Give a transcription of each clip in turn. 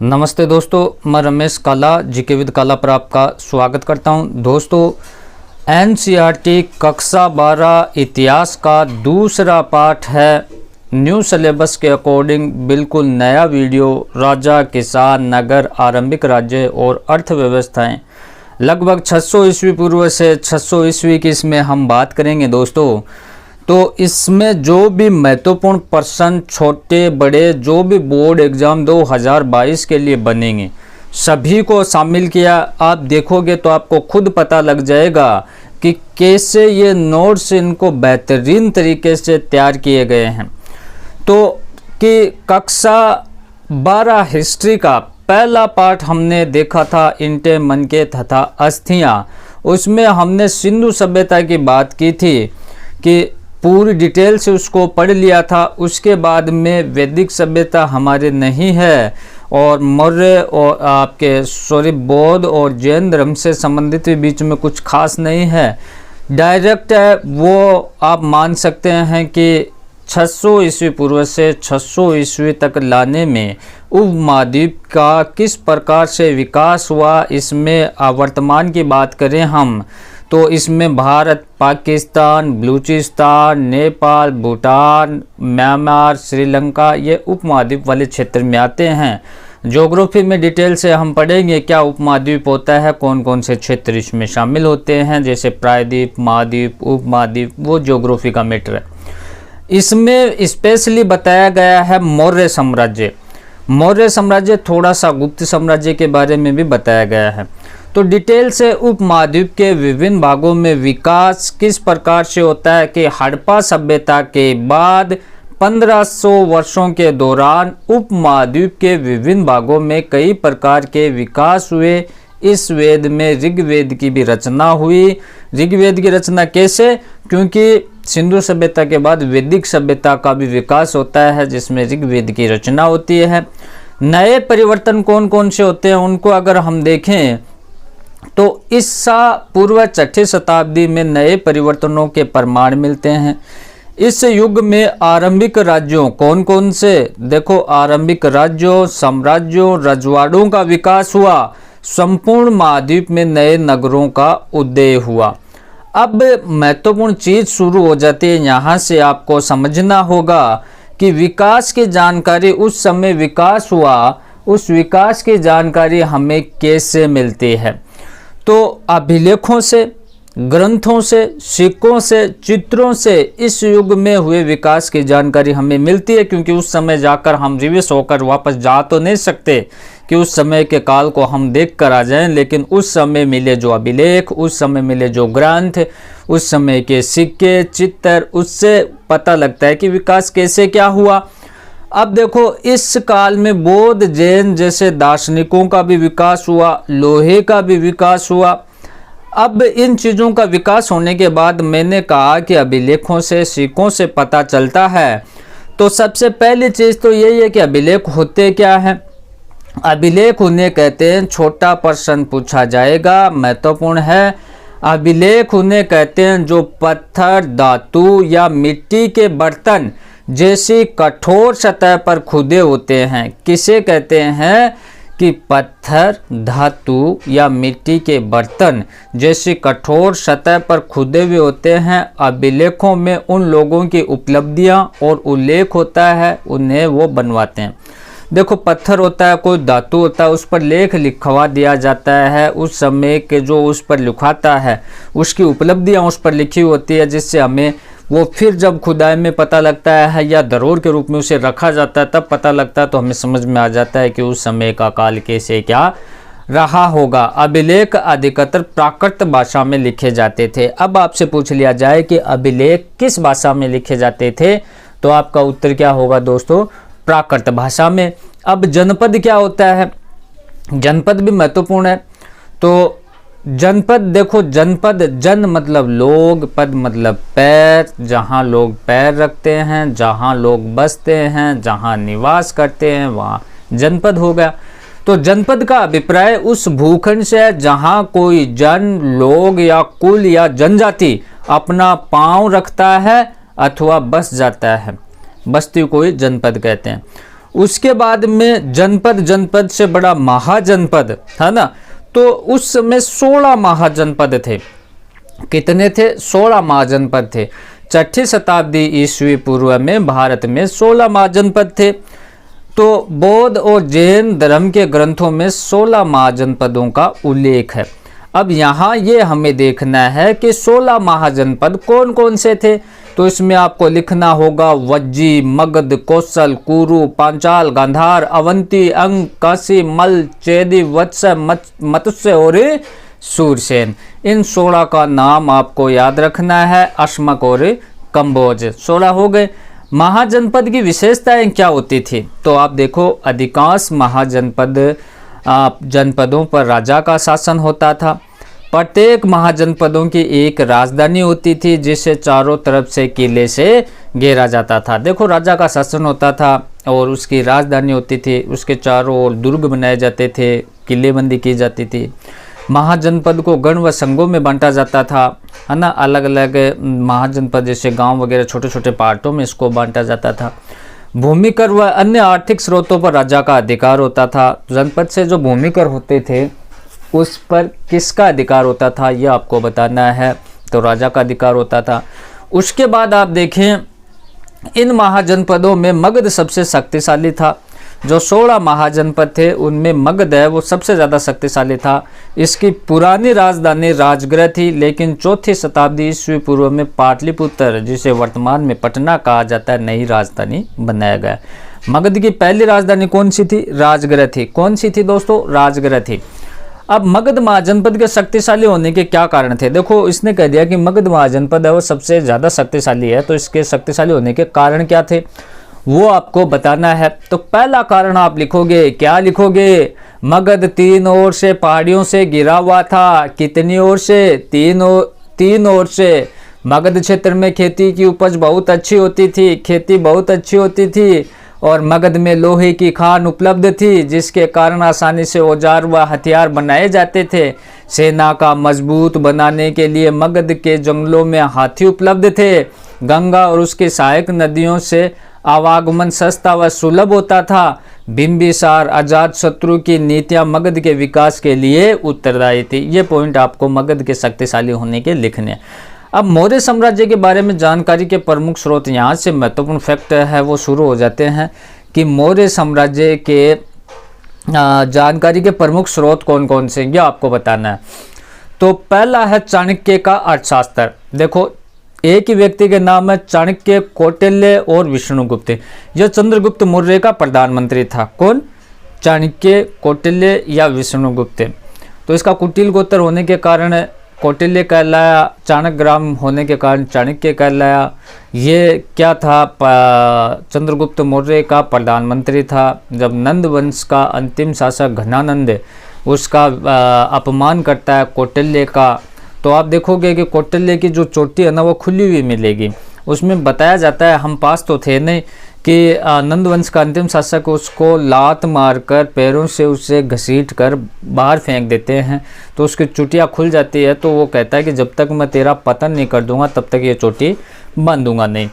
नमस्ते दोस्तों, मैं रमेश काला जीके विद काला पर आपका स्वागत करता हूं। दोस्तों, एनसीईआरटी कक्षा 12 इतिहास का दूसरा पाठ है। न्यू सिलेबस के अकॉर्डिंग बिल्कुल नया वीडियो। राजा, किसान, नगर, आरंभिक राज्य और अर्थव्यवस्थाएं। लगभग 600 ईस्वी पूर्व से 600 ईस्वी की इसमें हम बात करेंगे दोस्तों। तो इसमें जो भी महत्वपूर्ण प्रश्न, छोटे बड़े, जो भी बोर्ड एग्ज़ाम 2022 के लिए बनेंगे, सभी को शामिल किया। आप देखोगे तो आपको खुद पता लग जाएगा कि कैसे ये नोट्स इनको बेहतरीन तरीके से तैयार किए गए हैं। तो कि कक्षा 12 हिस्ट्री का पहला पार्ट हमने देखा था, इंटे, मनके तथा अस्थियाँ। उसमें हमने सिंधु सभ्यता की बात की थी कि पूरी डिटेल से उसको पढ़ लिया था। उसके बाद में वैदिक सभ्यता हमारे नहीं है और मौर्य और आपके बौद्ध और जैन धर्म से संबंधित भी बीच में कुछ खास नहीं है, डायरेक्ट है। वो आप मान सकते हैं कि 600 ईस्वी पूर्व से 600 ईस्वी तक लाने में उपमहाद्वीप का किस प्रकार से विकास हुआ। इसमें वर्तमान की बात करें हम तो इसमें भारत, पाकिस्तान, बलूचिस्तान, नेपाल, भूटान, म्यांमार, श्रीलंका ये उपमहाद्वीप वाले क्षेत्र में आते हैं। ज्योग्राफी में डिटेल से हम पढ़ेंगे क्या उपमहाद्वीप होता है, कौन कौन से क्षेत्र इसमें शामिल होते हैं, जैसे प्रायद्वीप, महाद्वीप, उपमहाद्वीप, वो ज्योग्राफी का मैटर है। इसमें स्पेशली बताया गया है मौर्य साम्राज्य। मौर्य साम्राज्य, थोड़ा सा गुप्त साम्राज्य के बारे में भी बताया गया है। तो डिटेल से उपमहाद्वीप के विभिन्न भागों में विकास किस प्रकार से होता है कि हड़प्पा सभ्यता के बाद 1500 वर्षों के दौरान उपमहाद्वीप के विभिन्न भागों में कई प्रकार के विकास हुए। इस वेद में ऋग्वेद की भी रचना हुई। ऋग्वेद की रचना कैसे? क्योंकि सिंधु सभ्यता के बाद वैदिक सभ्यता का भी विकास होता है जिसमें ऋग्वेद की रचना होती है। नए परिवर्तन कौन कौन से होते हैं उनको अगर हम देखें तो ईसा पूर्व 6ठी शताब्दी में नए परिवर्तनों के प्रमाण मिलते हैं। इस युग में आरंभिक राज्यों कौन कौन से? देखो, आरंभिक राज्यों, साम्राज्यों, रजवाड़ों का विकास हुआ। संपूर्ण महाद्वीप में नए नगरों का उदय हुआ। अब महत्वपूर्ण चीज शुरू हो जाती है। यहाँ से आपको समझना होगा कि विकास की जानकारी, उस समय विकास हुआ, उस विकास की जानकारी हमें कैसे मिलती है? तो अभिलेखों से, ग्रंथों से, सिक्कों से, चित्रों से इस युग में हुए विकास की जानकारी हमें मिलती है। क्योंकि उस समय जाकर हम रिवर्स होकर वापस जा तो नहीं सकते कि उस समय के काल को हम देख कर आ जाएं, लेकिन उस समय मिले जो अभिलेख, उस समय मिले जो ग्रंथ, उस समय के सिक्के, चित्र, उससे पता लगता है कि विकास कैसे क्या हुआ। अब देखो, इस काल में बौद्ध, जैन जैसे दार्शनिकों का भी विकास हुआ, लोहे का भी विकास हुआ। अब इन चीज़ों का विकास होने के बाद मैंने कहा कि अभिलेखों से, सिक्कों से पता चलता है। तो सबसे पहली चीज़ तो यही है कि अभिलेख होते क्या हैं। अभिलेख उन्हें कहते हैं, छोटा प्रश्न पूछा जाएगा, महत्वपूर्ण है। अभिलेख उन्हें कहते हैं जो पत्थर, धातु या मिट्टी के बर्तन जैसी कठोर सतह पर खुदे होते हैं। किसे कहते हैं? कि पत्थर, धातु या मिट्टी के बर्तन जैसी कठोर सतह पर खुदे हुए होते हैं। अभिलेखों में उन लोगों की उपलब्धियां और उल्लेख होता है, उन्हें वो बनवाते हैं। देखो, पत्थर होता है, कोई धातु होता है, उस पर लेख लिखवा दिया जाता है। उस समय के जो उस पर लिखाता है उसकी उपलब्धियां उस पर लिखी होती है, जिससे हमें वो फिर जब खुदाई में पता लगता है या धरोहर के रूप में उसे रखा जाता है तब पता लगता है, तो हमें समझ में आ जाता है कि उस समय का काल कैसे क्या रहा होगा। अभिलेख अधिकतर प्राकृत भाषा में लिखे जाते थे। अब आपसे पूछ लिया जाए कि अभिलेख किस भाषा में लिखे जाते थे, तो आपका उत्तर क्या होगा दोस्तों? प्राकृत भाषा में। अब जनपद क्या होता है? जनपद भी महत्वपूर्ण है। तो जनपद, देखो, जनपद, जन मतलब लोग, पद मतलब पैर, जहाँ लोग पैर रखते हैं, जहाँ लोग बसते हैं, जहाँ निवास करते हैं, वहाँ जनपद हो गया। तो जनपद का अभिप्राय उस भूखंड से है जहाँ कोई जन, लोग या कुल या जनजाति अपना पांव रखता है अथवा बस जाता है। बस्ती को ही जनपद कहते हैं। उसके बाद में जनपद, जनपद से बड़ा महाजनपद, है ना। तो उस समय 16 महाजनपद थे। कितने थे? 16 महाजनपद थे। 6ठी शताब्दी ईस्वी पूर्व में भारत में 16 महाजनपद थे। तो बौद्ध और जैन धर्म के ग्रंथों में 16 महाजनपदों का उल्लेख है। अब यहाँ ये हमें देखना है कि 16 महाजनपद कौन कौन से थे। तो इसमें आपको लिखना होगा वज्जी, मगध, कौशल, कुरु, पांचाल, गांधार, अवंती, अंग, काशी, मल, चेदी, वत्स, मत्स्य और सूरसेन। इन 16 का नाम आपको याद रखना है, अश्मक और कंबोज। 16 हो गए। महाजनपद की विशेषताएं क्या होती थी? तो आप देखो, अधिकांश महाजनपद जनपदों पर राजा का शासन होता था। प्रत्येक महाजनपदों की एक राजधानी होती थी जिसे चारों तरफ से किले से घेरा जाता था। देखो, राजा का शासन होता था और उसकी राजधानी होती थी, उसके चारों ओर दुर्ग बनाए जाते थे, किलेबंदी की जाती थी। महाजनपद को गण व संघों में बांटा जाता था, है ना। अलग अलग महाजनपद जैसे गांव वगैरह छोटे छोटे पार्टों में इसको बांटा जाता था। भूमि कर व अन्य आर्थिक स्रोतों पर राजा का अधिकार होता था। जनपद से जो भूमि कर होते थे उस पर किसका अधिकार होता था, यह आपको बताना है। तो राजा का अधिकार होता था। उसके बाद आप देखें, इन महाजनपदों में मगध सबसे शक्तिशाली था। जो 16 महाजनपद थे उनमें मगध है वो सबसे ज़्यादा शक्तिशाली था। इसकी पुरानी राजधानी राजगृह थी, लेकिन 4ठी शताब्दी ईस्वी पूर्व में पाटलिपुत्र, जिसे वर्तमान में पटना कहा जाता है, नई राजधानी बनाया गया। मगध की पहली राजधानी कौन सी थी? राजगृह थी। कौन सी थी दोस्तों? राजगृह थी। अब मगध महाजनपद के शक्तिशाली होने के क्या कारण थे? देखो, इसने कह दिया कि मगध महाजनपद है वो सबसे ज़्यादा शक्तिशाली है, तो इसके शक्तिशाली होने के कारण क्या थे वो आपको बताना है। तो पहला कारण आप लिखोगे, क्या लिखोगे? मगध 3 ओर से पहाड़ियों से घिरा हुआ था। कितनी ओर से? 3 ओर से। मगध क्षेत्र में खेती की उपज बहुत अच्छी होती थी, खेती बहुत अच्छी होती थी, और मगध में लोहे की खान उपलब्ध थी, जिसके कारण आसानी से औजार व हथियार बनाए जाते थे। सेना का मजबूत बनाने के लिए मगध के जंगलों में हाथी उपलब्ध थे। गंगा और उसकी सहायक नदियों से आवागमन सस्ता व सुलभ होता था। बिंबिसार अजात शत्रु की नीतियां मगध के विकास के लिए उत्तरदायी थी। ये पॉइंट आपको मगध के शक्तिशाली होने के लिखने। अब मौर्य साम्राज्य के बारे में जानकारी के प्रमुख स्रोत, यहाँ से महत्वपूर्ण फैक्ट है वो शुरू हो जाते हैं कि मौर्य साम्राज्य के जानकारी के प्रमुख स्रोत कौन कौन से, ये आपको बताना है। तो पहला है चाणक्य का अर्थशास्त्र। देखो, एक ही व्यक्ति के नाम है चाणक्य, कौटिल्य और विष्णुगुप्त। यह चंद्रगुप्त मौर्य का प्रधानमंत्री था। कौन? चाणक्य, कौटिल्य या विष्णुगुप्त। तो इसका कुटिल गोत्र होने के कारण कौटिल्य कहलाया, चाणक्यग्राम होने के कारण चाणक्य कहलाया। ये क्या था? चंद्रगुप्त मौर्य का प्रधानमंत्री था। जब नंद वंश का अंतिम शासक घनानंद उसका अपमान करता है कौटिल्य का, तो आप देखोगे कि कौटिल्य की जो चोटी है ना वो खुली हुई मिलेगी। उसमें बताया जाता है, हम पास तो थे नहीं, कि नंद वंश का अंतिम शासक उसको लात मारकर पैरों से उसे घसीट कर बाहर फेंक देते हैं, तो उसकी चोटियाँ खुल जाती है। तो वो कहता है कि जब तक मैं तेरा पतन नहीं कर दूंगा तब तक ये चोटी बांधूंगा नहीं।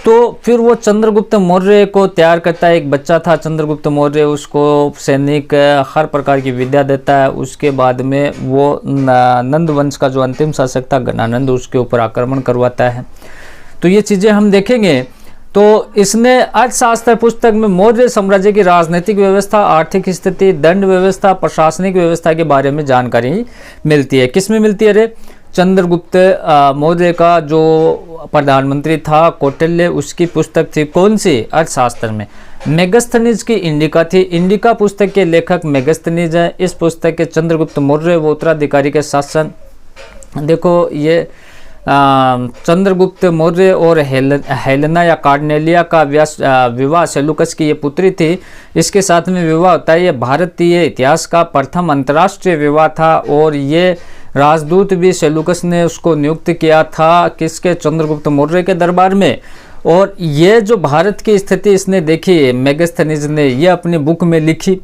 तो फिर वो चंद्रगुप्त मौर्य को तैयार करता है। एक बच्चा था चंद्रगुप्त मौर्य, उसको सैनिक हर प्रकार की विद्या देता है। उसके बाद में वो नंद वंश का जो अंतिम शासक था घनानंद, उसके ऊपर आक्रमण करवाता है। तो ये चीज़ें हम देखेंगे। तो इसने अर्थशास्त्र पुस्तक में मौर्य साम्राज्य की राजनीतिक व्यवस्था, आर्थिक स्थिति, दंड व्यवस्था, प्रशासनिक व्यवस्था के बारे में जानकारी मिलती है। किस में मिलती है रे? चंद्रगुप्त मौर्य का जो प्रधानमंत्री था कौटिल्य, उसकी पुस्तक थी कौन सी? अर्थशास्त्र में। मेगस्थनीज की इंडिका थी। इंडिका पुस्तक के लेखक मेगस्थनीज है। इस पुस्तक के चंद्रगुप्त मौर्य व उत्तराधिकारी के शासन। देखो, ये चंद्रगुप्त मौर्य और हेलेना या कार्नेलिया का विवाह सेलुकस की ये पुत्री थी, इसके साथ में विवाह होता है। ये भारतीय इतिहास का प्रथम अंतर्राष्ट्रीय विवाह था, और ये राजदूत भी सेलुकस ने उसको नियुक्त किया था। किसके? चंद्रगुप्त मौर्य के दरबार में। और ये जो भारत की स्थिति इसने देखी, मेगस्थनीज ने ये अपनी बुक में लिखी।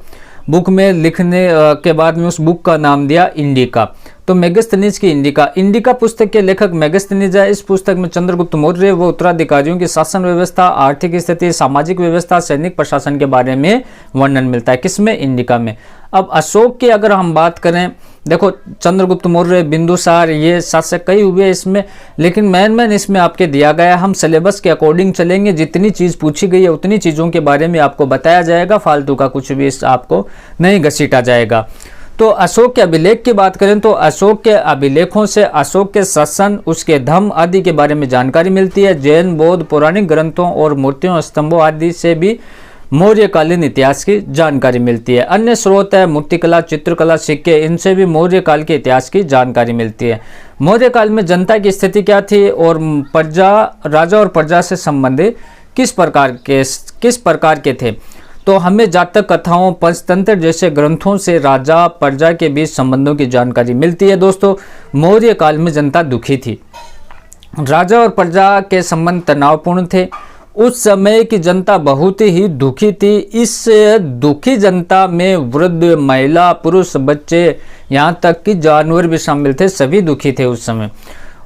बुक में लिखने के बाद में उस बुक का नाम दिया इंडिका। तो मेगास्थनीज की इंडिका पुस्तक के लेखक मेगास्थनीज है। इस पुस्तक में चंद्रगुप्त मौर्य व उत्तराधिकारियों की शासन व्यवस्था, आर्थिक स्थिति, सामाजिक व्यवस्था, सैनिक प्रशासन के बारे में वर्णन मिलता है। किसमें? इंडिका में। अब अशोक की अगर हम बात करें, देखो चंद्रगुप्त मौर्य, बिंदुसार, ये शासक कई हुए इसमें, लेकिन मैन इसमें आपके दिया गया। हम सिलेबस के अकॉर्डिंग चलेंगे, जितनी चीज़ पूछी गई है उतनी चीज़ों के बारे में आपको बताया जाएगा, फालतू का कुछ भी आपको नहीं घसीटा जाएगा। तो अशोक के अभिलेख की बात करें तो अशोक के अभिलेखों से अशोक के शासन, उसके धर्म आदि के बारे में जानकारी मिलती है। जैन, बौद्ध, पौराणिक ग्रंथों और मूर्तियों, स्तंभों आदि से भी मौर्यकालीन इतिहास की जानकारी मिलती है। अन्य स्रोत है मूर्तिकला, चित्रकला, सिक्के, इनसे भी मौर्य काल के इतिहास की जानकारी मिलती है। मौर्य काल में जनता की स्थिति क्या थी और राजा और प्रजा से संबंधित किस प्रकार के थे। तो हमें जातक कथाओं, पंचतंत्र जैसे ग्रंथों से राजा प्रजा के बीच संबंधों की जानकारी मिलती है। दोस्तों, मौर्य काल में जनता दुखी थी, राजा और प्रजा के संबंध तनावपूर्ण थे। उस समय की जनता बहुत ही दुखी थी। इस दुखी जनता में वृद्ध, महिला, पुरुष, बच्चे, यहाँ तक कि जानवर भी शामिल थे, सभी दुखी थे उस समय।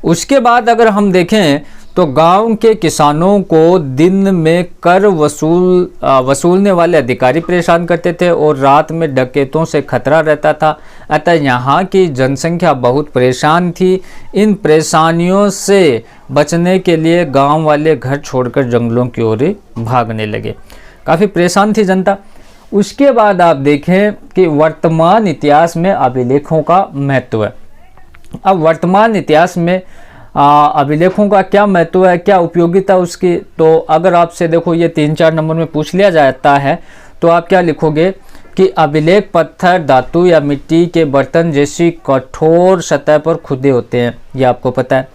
उसके बाद अगर हम देखें तो गांव के किसानों को दिन में कर वसूलने वाले अधिकारी परेशान करते थे और रात में डकैतों से खतरा रहता था। अतः यहाँ की जनसंख्या बहुत परेशान थी। इन परेशानियों से बचने के लिए गांव वाले घर छोड़कर जंगलों की ओर भागने लगे। काफ़ी परेशान थी जनता। उसके बाद आप देखें कि वर्तमान इतिहास में अभिलेखों का महत्व है। अब वर्तमान इतिहास में अभिलेखों का क्या महत्व है, क्या उपयोगिता उसकी, तो अगर आपसे देखो ये 3-4 नंबर में पूछ लिया जाता है तो आप क्या लिखोगे कि अभिलेख पत्थर, धातु या मिट्टी के बर्तन जैसी कठोर सतह पर खुदे होते हैं, ये आपको पता है।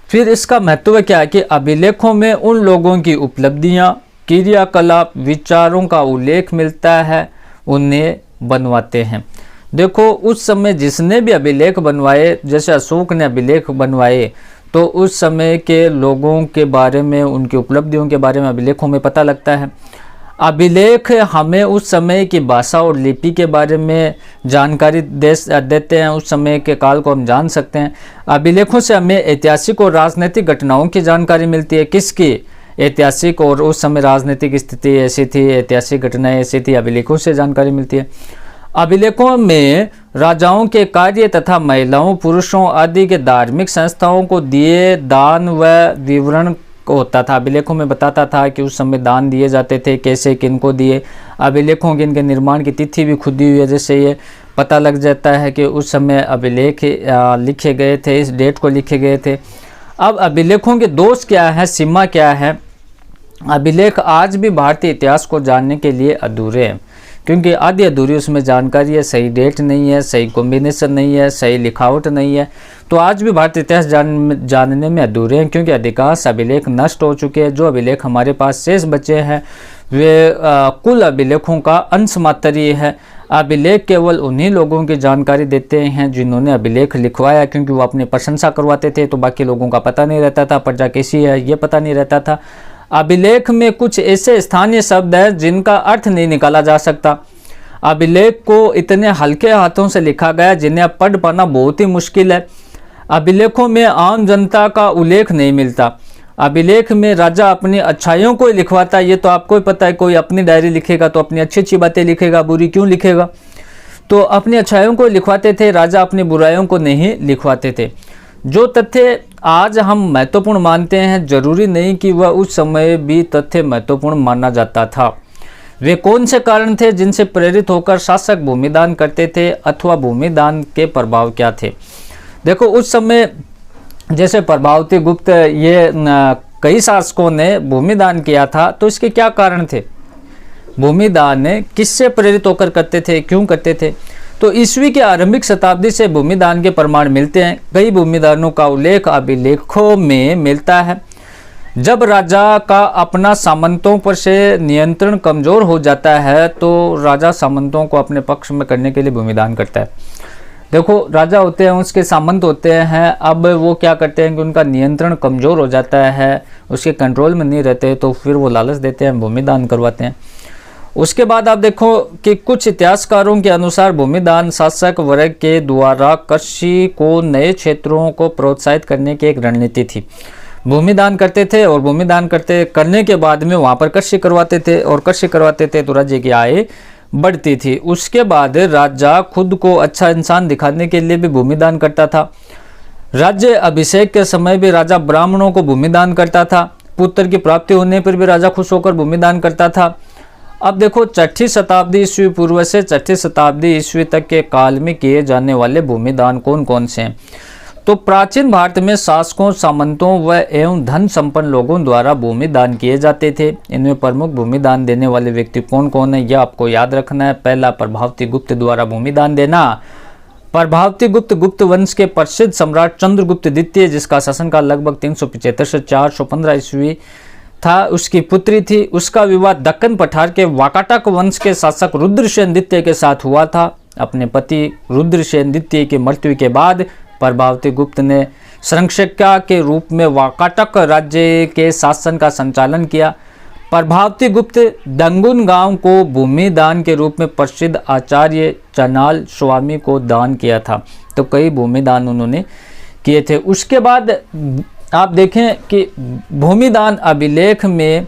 फिर इसका महत्व क्या है कि अभिलेखों में उन लोगों की उपलब्धियां, क्रियाकलाप, विचारों का उल्लेख मिलता है, उन्हें बनवाते हैं। देखो उस समय जिसने भी अभिलेख बनवाए, जैसे अशोक ने अभिलेख बनवाए, तो उस समय के लोगों के बारे में, उनकी उपलब्धियों के बारे में अभिलेखों में पता लगता है। अभिलेख हमें उस समय की भाषा और लिपि के बारे में जानकारी देते हैं, उस समय के काल को हम जान सकते हैं। अभिलेखों से हमें ऐतिहासिक और राजनीतिक घटनाओं की जानकारी मिलती है। किसकी? ऐतिहासिक, और उस समय राजनीतिक स्थिति ऐसी थी, ऐतिहासिक घटनाएं ऐसी थी, अभिलेखों से जानकारी मिलती है। अभिलेखों में राजाओं के कार्य तथा महिलाओं, पुरुषों आदि के धार्मिक संस्थाओं को दिए दान व विवरण होता था। अभिलेखों में बताता था कि उस समय दान दिए जाते थे, कैसे, किनको दिए। अभिलेखों के इनके निर्माण की तिथि भी खुदी हुई है, जैसे ये पता लग जाता है कि उस समय अभिलेख लिखे गए थे, इस डेट को लिखे गए थे। अब अभिलेखों के दोष क्या है, सीमा क्या है? अभिलेख आज भी भारतीय इतिहास को जानने के लिए अधूरे हैं, क्योंकि आधी अधूरी उसमें जानकारी है, सही डेट नहीं है, सही कॉम्बिनेशन नहीं है, सही लिखावट नहीं है। तो आज भी भारतीय इतिहास जानने में अधूरे हैं, क्योंकि अधिकांश अभिलेख नष्ट हो चुके हैं। जो अभिलेख हमारे पास शेष बचे हैं वे कुल अभिलेखों का अंश मात्र ही है। अभिलेख केवल उन्हीं लोगों की जानकारी देते हैं जिन्होंने अभिलेख लिखवाया, क्योंकि वो अपनी प्रशंसा करवाते थे, तो बाकी लोगों का पता नहीं रहता था, प्रजा कैसी है ये पता नहीं रहता था। अभिलेख में कुछ ऐसे स्थानीय शब्द हैं जिनका अर्थ नहीं निकाला जा सकता। अभिलेख को इतने हल्के हाथों से लिखा गया जिन्हें पढ़ पाना बहुत ही मुश्किल है। अभिलेखों में आम जनता का उल्लेख नहीं मिलता। अभिलेख में राजा अपनी अच्छाइयों को ही लिखवाता है, ये तो आपको ही पता है। कोई अपनी डायरी लिखेगा तो अपनी अच्छी अच्छी बातें लिखेगा, बुरी क्यों लिखेगा? तो अपनी अच्छाइयों को लिखवाते थे, राजा अपनी बुराइयों को नहीं लिखवाते थे। जो तथ्य आज हम महत्वपूर्ण मानते हैं, जरूरी नहीं कि वह उस समय भी तथ्य महत्वपूर्ण माना जाता था। वे कौन से कारण थे जिनसे प्रेरित होकर शासक भूमिदान करते थे, अथवा भूमिदान के प्रभाव क्या थे? देखो उस समय जैसे प्रभावती, गुप्त, ये कई शासकों ने भूमिदान किया था, तो इसके क्या कारण थे? भूमिदान किससे प्रेरित होकर करते थे, क्यों करते थे? तो ईस्वी के आरंभिक शताब्दी से भूमिदान के प्रमाण मिलते हैं। कई भूमिदानों का उल्लेख अभिलेखों में मिलता है। जब राजा का अपना सामंतों पर से नियंत्रण कमजोर हो जाता है तो राजा सामंतों को अपने पक्ष में करने के लिए भूमिदान करता है। देखो राजा होते हैं, उसके सामंत होते हैं, अब वो क्या करते हैं कि उनका नियंत्रण कमजोर हो जाता है, उसके कंट्रोल में नहीं रहते, तो फिर वो लालच देते हैं, भूमिदान करवाते हैं। उसके बाद आप देखो कि कुछ इतिहासकारों के अनुसार भूमिदान शासक वर्ग के द्वारा कृषि को नए क्षेत्रों को प्रोत्साहित करने की एक रणनीति थी। भूमिदान करते थे और भूमिदान करने के बाद में वहाँ पर कृषि करवाते थे और कृषि करवाते थे तो राज्य की आय बढ़ती थी। उसके बाद राजा खुद को अच्छा इंसान दिखाने के लिए भी भूमिदान करता था। राज्य अभिषेक के समय भी राजा ब्राह्मणों को भूमिदान करता था। पुत्र की प्राप्ति होने पर भी राजा खुश होकर भूमिदान करता था। अब देखो 6ठी शताब्दी ईस्वी पूर्व से 6ठी शताब्दी ईस्वी तक के काल में किए जाने वाले भूमिदान कौन कौन से हैं? तो प्राचीन भारत में शासकों, सामंतों व एवं धन संपन्न लोगों द्वारा भूमिदान किए जाते थे। इनमें प्रमुख भूमिदान देने वाले व्यक्ति कौन कौन है, यह आपको याद रखना है। पहला, प्रभावती गुप्त द्वारा भूमिदान देना। प्रभावती गुप्त गुप्त वंश के प्रसिद्ध सम्राट चंद्रगुप्त द्वितीय, जिसका शासनकाल लगभग 375 से 415 ईस्वी था, उसकी पुत्री थी। उसका विवाह दक्कन पठार के वाकाटक वंश के शासक रुद्रसेन द्वितीय के साथ हुआ था। अपने पति रुद्रसेन द्वितीय की मृत्यु के बाद प्रभावती गुप्त ने संरक्षिका के रूप में वाकाटक राज्य के शासन का संचालन किया। प्रभावती गुप्त दंगुन गांव को भूमिदान के रूप में प्रसिद्ध आचार्य चनाल स्वामी को दान किया था। तो कई भूमिदान उन्होंने किए थे। उसके बाद आप देखें कि भूमिदान अभिलेख में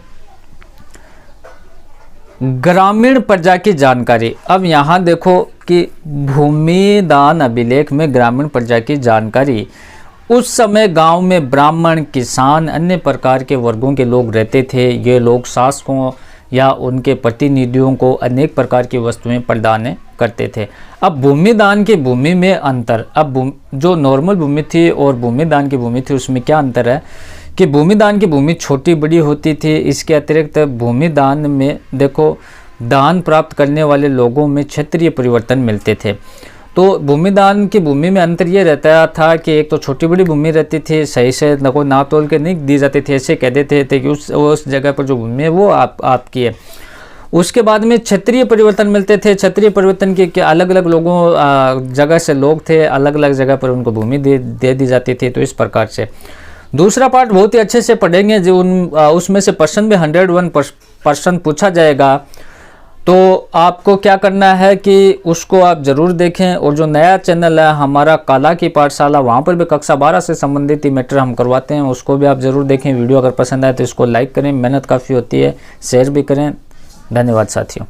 ग्रामीण प्रजा की जानकारी। अब यहाँ देखो कि भूमिदान अभिलेख में ग्रामीण प्रजा की जानकारी। उस समय गांव में ब्राह्मण, किसान, अन्य प्रकार के वर्गों के लोग रहते थे। ये लोग शासकों या उनके प्रतिनिधियों को अनेक प्रकार की वस्तुएं प्रदान करते थे। अब भूमिदान की भूमि में अंतर, अब जो नॉर्मल भूमि थी और भूमिदान की भूमि थी उसमें क्या अंतर है कि भूमिदान की भूमि छोटी बड़ी होती थी। इसके अतिरिक्त भूमिदान में देखो दान प्राप्त करने वाले लोगों में क्षेत्रीय परिवर्तन मिलते थे। तो भूमिदान की भूमि में अंतर ये रहता था कि एक तो छोटी बड़ी भूमि रहती थी, सही से ना तोल के नहीं दी जाती थी, ऐसे कह देते थे कि उस जगह पर जो भूमि है वो आपकी है। उसके बाद में क्षेत्रीय परिवर्तन मिलते थे। क्षेत्रीय परिवर्तन के अलग अलग लोगों जगह से लोग थे, अलग अलग जगह पर उनको भूमि दे दी जाती थी। तो इस प्रकार से दूसरा पार्ट बहुत ही अच्छे से पढ़ेंगे जो उसमें से प्रश्न भी 101% पूछा जाएगा। तो आपको क्या करना है कि उसको आप ज़रूर देखें। और जो नया चैनल है हमारा काला की पाठशाला, वहाँ पर भी कक्षा 12 से संबंधित ही मैटर हम करवाते हैं, उसको भी आप ज़रूर देखें। वीडियो अगर पसंद आए तो इसको लाइक करें, मेहनत काफ़ी होती है, शेयर भी करें। धन्यवाद साथियों।